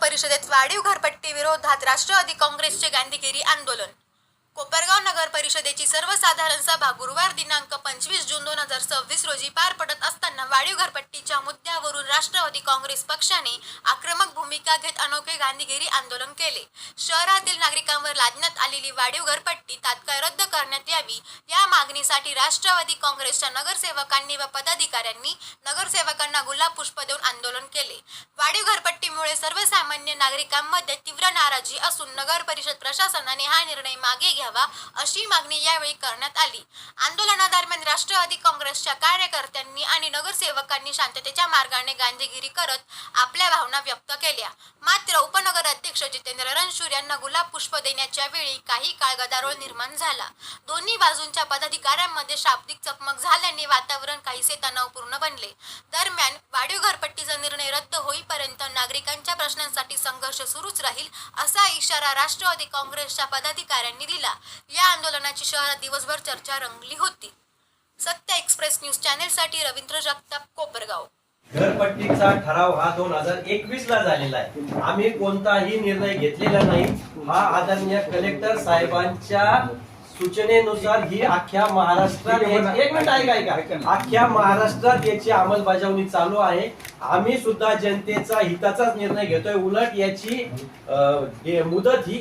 परिषदेत वाढीव घरपट्टी विरोधात राष्ट्रवादी काँग्रेसचे गांधीगिरी आंदोलन. कोपरगाव नगर परिषदेची सर्वसाधारण सभा गुरुवार दिनांक 25 जून 2026 रोजी पार पडत असताना वाढीव घरपट्टीच्या मुद्द्यावरून राष्ट्रवादी काँग्रेस पक्षाने आक्रमक भूमिका घेत अनोखे गांधीगिरी आंदोलन केले. शहरातील नागरिकांवर लादण्यात आलेली वाढीव घरपट्टी तात्काळ रद्द करण्यात यावी या मागणीसाठी राष्ट्रवादी काँग्रेसच्या नगरसेवकांनी व पदाधिकाऱ्यांनी नगरसेवकांना गुलाब पुष्प देऊन आंदोलन केले. वाढीव घरपट्टीमुळे सर्वसामान्य नागरिकांमध्ये तीव्र नाराजी असून नगर परिषद प्रशासनाने हा निर्णय मागे घ्यावा अशी मागणी यावेळी करण्यात आली. आंदोलनादरम्यान राष्ट्रवादी काँग्रेसच्या कार्यकर्त्यांनी आणि नगरसेवकांनी शांततेच्या मार्गाने गांधीगिरी करत आपल्या भावना व्यक्त केल्या. मात्र उपनगर अध्यक्ष जितेंद्र रणशूर यांना गुलाब पुष्प देण्याच्या वेळी काही काळ गदारोळ निर्माण झाला. दोन्ही बाजूंच्या पदाधिकाऱ्यांमध्ये शाब्दिक चकमक झाल्याने वातावरण काहीसे तणावपूर्ण बनले. दरम्यान वाढीव घरपट्टीचा निर्णय रद्द होईपर्यंत नागरिकांच्या प्रश्नांसाठी संघर्ष सुरूच राहील असा इशारा राष्ट्रवादी काँग्रेसच्या पदाधिकाऱ्यांनी दिला. या आंदोलनाची शहरात दिवसभर चर्चा रंगली होती. सत्य एक्सप्रेस न्यूज चॅनेलसाठी रवींद्र जगताप, कोपरगाव. घरपट्टीचा ठराव हा 2021 ला झालेला आहे. आम्ही कोणताही निर्णय घेतलेला नाही. हा आदरणीय कलेक्टर साहेबांच्या सूचनेनुसार ही अख्ख्या महाराष्ट्रात एक मिनिट ऐका अख्ख्या महाराष्ट्रात याची अंमलबजावणी चालू आहे. आम्ही सुद्धा जनतेचा हिताचाच निर्णय घेतोय. उलट याची मुदत ही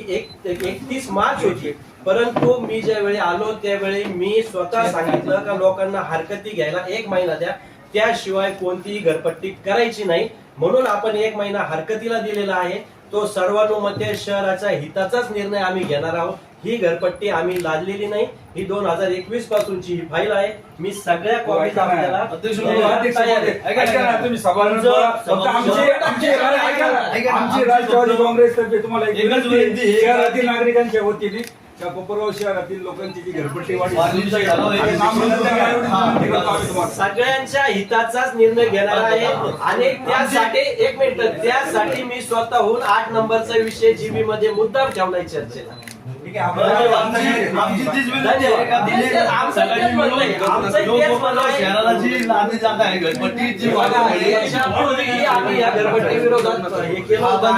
31 मार्च होती. परंतु मी ज्यावेळी आलो त्यावेळी मी स्वतः सांगितलं का लोकांना हरकती घ्यायला 1 महिना द्या, त्याशिवाय कोणतीही घरपट्टी करायची नाही. म्हणून आपण 1 महिना हरकतीला दिलेला आहे. तो सर्वानुमते शहराच्या हिताचाच निर्णय आम्ही घेणार आहोत. ही घरपट्टी आम्ही लादलेली नाही. ही 2021 पासूनची ही फाईल आहे. मी सगळ्या कॉपीज आपल्याला आमची राष्ट्रवादी काँग्रेस तर्फे तुम्हाला शहरातील नागरिकांच्या वतीने कोपरगाव शहरातील लोकांची जी घरपट्टी सगळ्यांच्या हिताचाच निर्णय घेणार आहे. आणि त्यासाठी 1 मिनिट त्यासाठी मी स्वतःहून 8 नंबरचा विषय जीबी मध्ये मुद्दाम ठेवलाय चर्चेला. आम्ही या घरपट्टी विरोधात हे केलं होतं.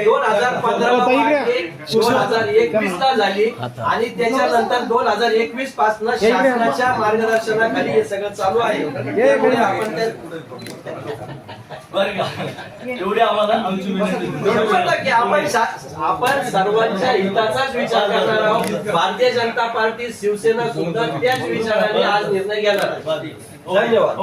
2015-2021 ला झाली आणि त्याच्यानंतर 2021 पासून शासनाच्या मार्गदर्शनाखाली हे सगळं चालू आहे. आपण एवढे आम्हाला आपण सर्वांच्या हिताचाच विचार करणार आहोत. भारतीय जनता पार्टी, शिवसेना सुद्धा त्याच विचाराने आज निर्णय घेणार आहे. धन्यवाद.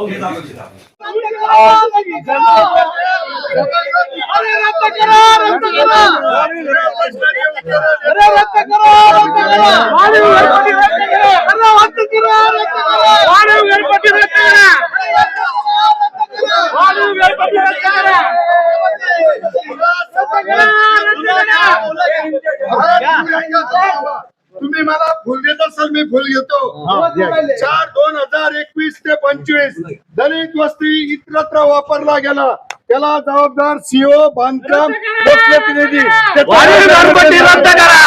तुम्ही मला फुल देत असाल, मी फुल घेतो. 4/2021 ते 25 दलित वस्ती इतरत्र वापरला गेला. त्याला जबाबदार सीओ बांधकाम लोकप्रतिनिधी रद्द करा.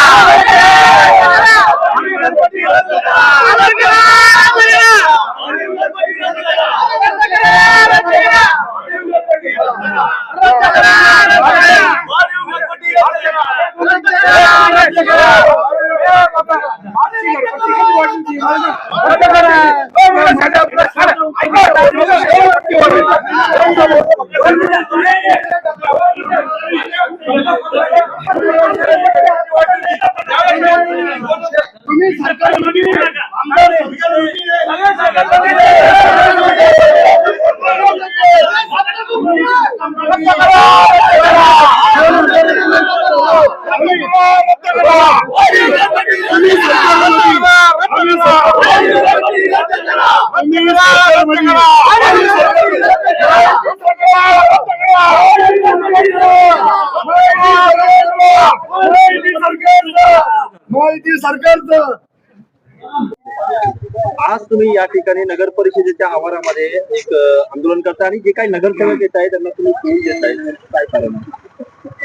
आज तुम्ही या ठिकाणी नगर परिषदेच्या आवारामध्ये एक आंदोलन करता आणि जे काही नगरसेवक येत आहेत त्यांना तुम्ही फोन देत आहे, काय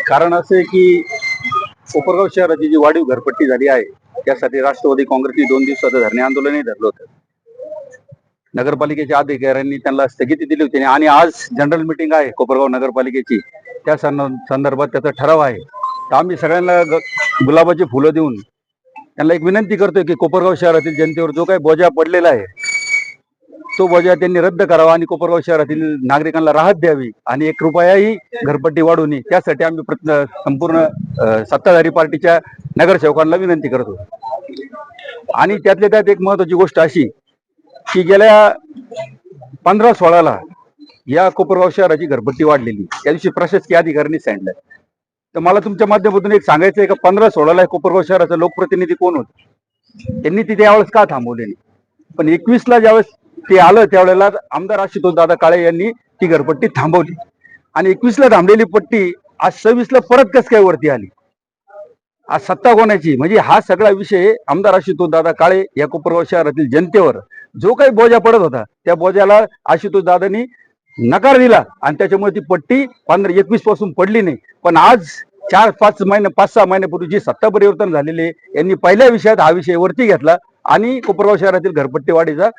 कारण असं आहे की कोपरगाव शहराची जी वाढीव घरपट्टी झाली आहे त्यासाठी राष्ट्रवादी काँग्रेसने 2 दिवसाचं धरणे आंदोलनही धरलं होतं. नगरपालिकेच्या अधिकाऱ्यांनी त्यांना स्थगिती दिली होती आणि आज जनरल मीटिंग आहे कोपरगाव नगरपालिकेची. त्या संदर्भात त्याचा ठराव आहे. तर आम्ही सगळ्यांना गुलाबाची फुलं देऊन त्यांना एक विनंती करतोय की कोपरगाव शहरातील जनतेवर जो काही बोजा पडलेला आहे तो बोजा त्यांनी रद्द करावा आणि कोपरगाव शहरातील नागरिकांना राहत द्यावी आणि 1 रुपयाही घरपट्टी वाढवू नये. त्यासाठी आम्ही संपूर्ण सत्ताधारी पार्टीच्या नगरसेवकांना विनंती करतो. आणि त्यातल्या त्यात एक महत्वाची गोष्ट अशी की गेल्या 15-16ला या कोपरगाव शहराची घरपट्टी वाढलेली, त्या दिवशी प्रशासकीय अधिकाऱ्यांनी सांगितलं. तर मला तुमच्या माध्यमातून एक सांगायचं आहे का 15-16ला कोपरगाव शहराचा लोकप्रतिनिधी कोण होता, त्यांनी तिथे यावेळेस का थांबवले नाही. पण 21ला ज्यावेळेस ते आलं त्यावेळेला आमदार आशुतोष दादा काळे यांनी ती घरपट्टी थांबवली आणि 21ला थांबलेली पट्टी आज 26ला परत कस काय वरती आली. आज सत्ता कोणाची, म्हणजे हा सगळा विषय आमदार आशुतोष दादा काळे या कोपरगाव शहरातील जनतेवर जो काही बोजा पडत होता त्या बोजाला आशुतोष दादांनी नकार दिला आणि त्याच्यामुळे ती पट्टी 15-21 पासून पडली नाही. पण आज 4-5 महिने 5-6 महिन्यापूर्वी जी सत्ता परिवर्तन झालेले यांनी पहिल्या विषयात हा विषय वरती घेतला आणि कोपरगाव शहरातील घरपट्टी वाढीचा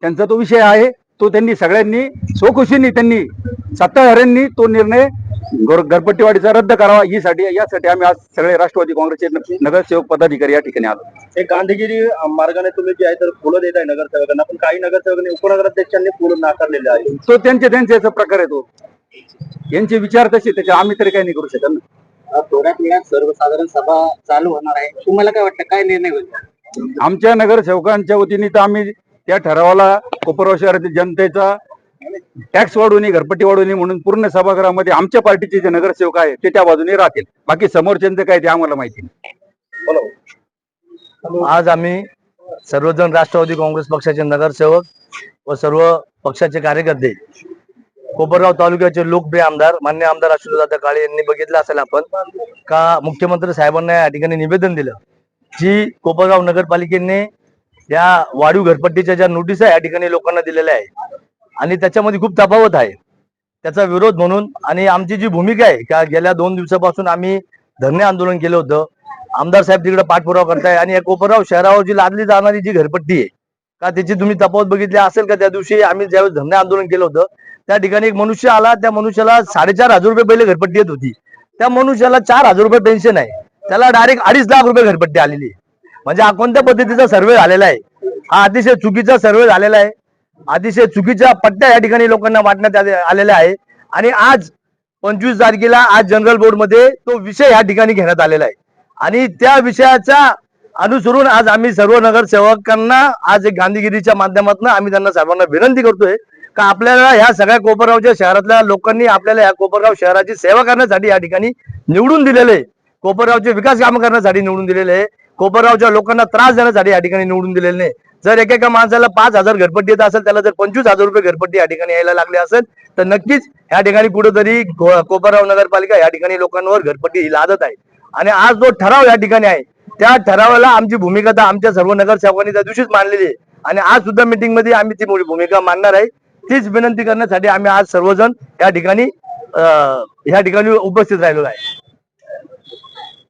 त्यांचा तो विषय आहे तो त्यांनी सगळ्यांनी स्वखुशीने त्यांनी सत्ताधाऱ्यांनी तो निर्णय घरपट्टी वाढीचा रद्द करावा यासाठी आम्ही आज सगळे राष्ट्रवादी काँग्रेसचे नगरसेवक पदाधिकारी या ठिकाणी आलो. हे गांधीगिरी मार्गाने तुम्ही जे आहे तर फुलं देत आहे नगरसेवकांना, पण काही नगरसेवकांनी उपनगराध्यक्षांनी फुलं नाकारलेले आहे. तो त्यांच्या प्रकार आहे, तो यांचे विचार तसे त्याच्या आम्ही तरी काही नाही करू शकत ना. थोड्याच वेळात सर्वसाधारण सभा चालू होणार आहे, तुम्हाला काय वाटतं काय निर्णय होईल? आमच्या नगरसेवकांच्या वतीने तर आम्ही त्या ठरावाला कोपरगाव शहरातील जनतेचा टॅक्स वाढवू नये घरपट्टी वाढवू नये म्हणून पूर्ण सभागृहामध्ये आमच्या पार्टीचे जे नगरसेवक आहेत ते त्या बाजूने राहतील. बाकी समोरच्यांचं काय ते आम्हाला माहिती नाही. आज आम्ही सर्वजण राष्ट्रवादी काँग्रेस पक्षाचे नगरसेवक व सर्व पक्षाचे कार्यकर्ते कोपरगाव तालुक्याचे लोकप्रिय आमदार माननीय आमदार आशुतोषदादा काळे यांनी बघितलं असेल आपण का मुख्यमंत्री साहेबांना या ठिकाणी निवेदन दिलं जी कोपरगाव नगरपालिकेने या वाढीव घरपट्टीच्या ज्या नोटीस आहे या ठिकाणी लोकांना दिलेल्या आहे आणि त्याच्यामध्ये खूप तफावत आहे. त्याचा विरोध म्हणून आणि आमची जी भूमिका आहे का गेल्या 2 दिवसापासून आम्ही धरणे आंदोलन केलं होतं. आमदार साहेब तिकडे पाठपुरावा करताय आणि या कोपरगाव शहरावर जी लादली जाणारी जी घरपट्टी आहे का त्याची तुम्ही तफावत बघितली असेल का. त्या दिवशी आम्ही ज्यावेळेस धरणे आंदोलन केलं होतं त्या ठिकाणी एक मनुष्य आला, त्या मनुष्याला 4,500 रुपये पहिले घरपट्टी येत होती, त्या मनुष्याला 4,000 रुपये पेन्शन आहे, त्याला डायरेक्ट 2.5 लाख रुपये घरपट्टी आलेली. म्हणजे हा कोणत्या पद्धतीचा सर्वे झालेला आहे, हा अतिशय चुकीचा सर्वे झालेला आहे. अतिशय चुकीच्या पट्ट्या या ठिकाणी लोकांना वाटण्यात आलेल्या आहे आणि आज 25 तारखेला आज जनरल बोर्ड मध्ये तो विषय या ठिकाणी घेण्यात आलेला आहे आणि त्या विषयाचा अनुसरून आज आम्ही सर्व नगरसेवकांना आज एक गांधीगिरीच्या माध्यमातून आम्ही त्यांना सर्वांना विनंती करतोय का आपल्याला ह्या सगळ्या कोपरगावच्या शहरातल्या लोकांनी आपल्याला या कोपरगाव शहराची सेवा करण्यासाठी या ठिकाणी निवडून दिलेले, कोपरगावचे विकास कामं करण्यासाठी निवडून दिलेले, कोपरगावच्या लोकांना त्रास देण्यासाठी या ठिकाणी निवडून दिलेले नाही. जर एकेका माणसाला 5,000 घरपट्टी येत असेल त्याला जर 25,000 रुपये घरपट्टी या ठिकाणी यायला लागले असेल तर नक्कीच या ठिकाणी कुठेतरी कोपरगाव नगरपालिका या ठिकाणी लोकांवर घरपट्टी ही लादत आहे. आणि आज जो ठराव या ठिकाणी आहे त्या ठरावाला आमची भूमिका तर आमच्या सर्व नगरसेवकांनी त्या दिवशीच मांडलेली आहे आणि आज सुद्धा मीटिंग मध्ये आम्ही ती भूमिका मांडणार आहे. तीच विनंती करण्यासाठी आम्ही आज सर्वजण या ठिकाणी उपस्थित राहिलो आहे.